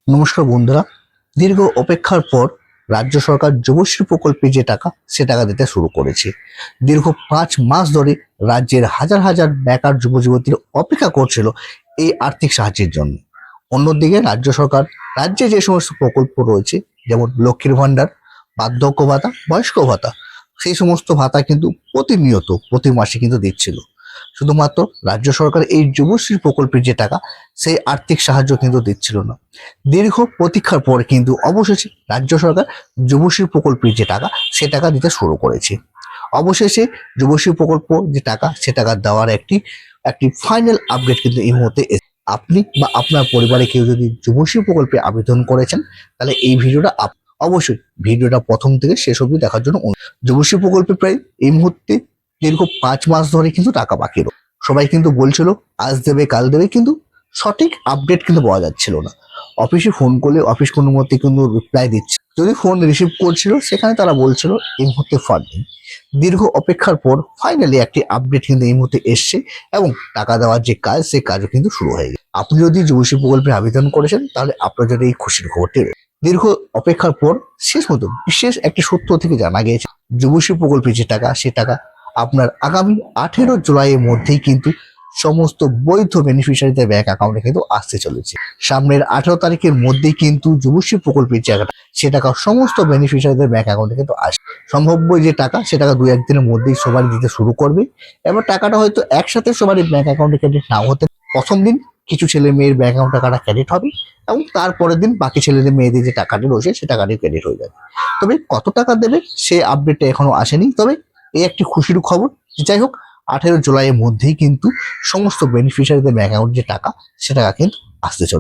নমস্কার বন্ধুরা, দীর্ঘ অপেক্ষার পর রাজ্য সরকার যুবশ্রী প্রকল্পে যে টাকা সে টাকা দিতে শুরু করেছে। দীর্ঘ 5 মাস ধরে রাজ্যের হাজার হাজার বেকার যুব যুবতীর অপেক্ষা করছিল এই আর্থিক সাহায্যের জন্য। অন্যদিকে রাজ্য সরকার রাজ্যে যে সমস্ত প্রকল্প রয়েছে, যেমন লক্ষ্মীর ভান্ডার, বার্ধক্য ভাতা, বয়স্ক ভাতা, সেই সমস্ত ভাতা কিন্তু প্রতিনিয়ত প্রতি মাসে কিন্তু দিচ্ছিল। শুধুমাত্র রাজ্য সরকার এই যুবশ্রী প্রকল্পের যে টাকা সেই আর্থিক সাহায্য কিন্তু দিচ্ছিল না। দীর্ঘ প্রতীক্ষার পর কিন্তু অবশেষে রাজ্য সরকার যুবশ্রী প্রকল্পের যে টাকা সে টাকা দিতে শুরু করেছে। অবশেষে যুবশ্রী প্রকল্প যে টাকা সে টাকা দেওয়ার একটি একটি ফাইনাল আপডেট কিন্তু এই মুহূর্তে আপনি বা আপনার পরিবারে কেউ যদি যুবশ্রী প্রকল্পে আবেদন করেছেন, তাহলে এই ভিডিওটা অবশ্যই ভিডিওটা প্রথম থেকে শেষ অবধি দেখার জন্য যুবশ্রী প্রকল্পে প্রায় এই মুহূর্তে দীর্ঘ 5 মাস ধরে কিন্তু টাকা বাকি রয়েছে। সবাই কিন্তু বলছিল আজ দেবে কাল দেবে, কিন্তু সঠিক আপডেট কিন্তু পাওয়া যাচ্ছিল না। অফিসে ফোন করলে অফিস কোনো মতে কিন্তু রিপ্লাই দিচ্ছে, যদি ফোন রিসিভ করছিল সেখানে তারা বলছিল এই মুহূর্তে ফান্ড নেই। দীর্ঘ অপেক্ষার পর ফাইনালি একটি আপডেট কিন্তু এই মুহূর্তে এসছে এবং টাকা দেওয়ার যে কাজ সেই কাজও কিন্তু শুরু হয়ে গেছে। আপনি যদি যুবশ্রী প্রকল্পে আবেদন করেছেন, তাহলে আপনার জন্য এই খুশির খবরটি রয়েছে। দীর্ঘ অপেক্ষার পর শেষ মতো বিশেষ একটি সূত্র থেকে জানা গিয়েছে যুবশ্রী প্রকল্পের যে টাকা সে টাকা আপনার আগামী 18 জুলাইয়ের মধ্যেই কিন্তু সমস্ত বৈধ বেনিফিশিয়ারিদের ব্যাংক অ্যাকাউন্টে কিন্তু আসতে চলেছে। সামনের 18 তারিখের মধ্যেই কিন্তু যুবশ্রী প্রকল্পের জায়গাটা সে টাকা সমস্ত বেনিফিশিয়ারিদের ব্যাংক অ্যাকাউন্টে কিন্তু আসে। সম্ভাব্য যে টাকা সে টাকা 2-1 দিনের মধ্যেই সবারই দিতে শুরু করবে। এবার টাকাটা হয়তো একসাথে সবারই ব্যাংক অ্যাকাউন্টে ক্রেডিট নাও হতে, প্রথম দিন কিছু ছেলে মেয়ের ব্যাংক অ্যাকাউন্ট টাকাটা ক্রেডিট হবে এবং তারপরের দিন বাকি ছেলেদের মেয়েদের যে টাকাটি রয়েছে সে টাকাটি ক্রেডিট হয়ে যাবে। তবে কত টাকা দেবে সে আপডেটটা এখনো আসেনি। তবে এই একটি খুশির খবর, যাই হোক 18 জুলাইয়ের মধ্যেই কিন্তু সমস্ত বেনিফিশিয়ারিদের ব্যাংক অ্যাকাউন্ট যে টাকা সে টাকা কিন্তু আসতে চলে।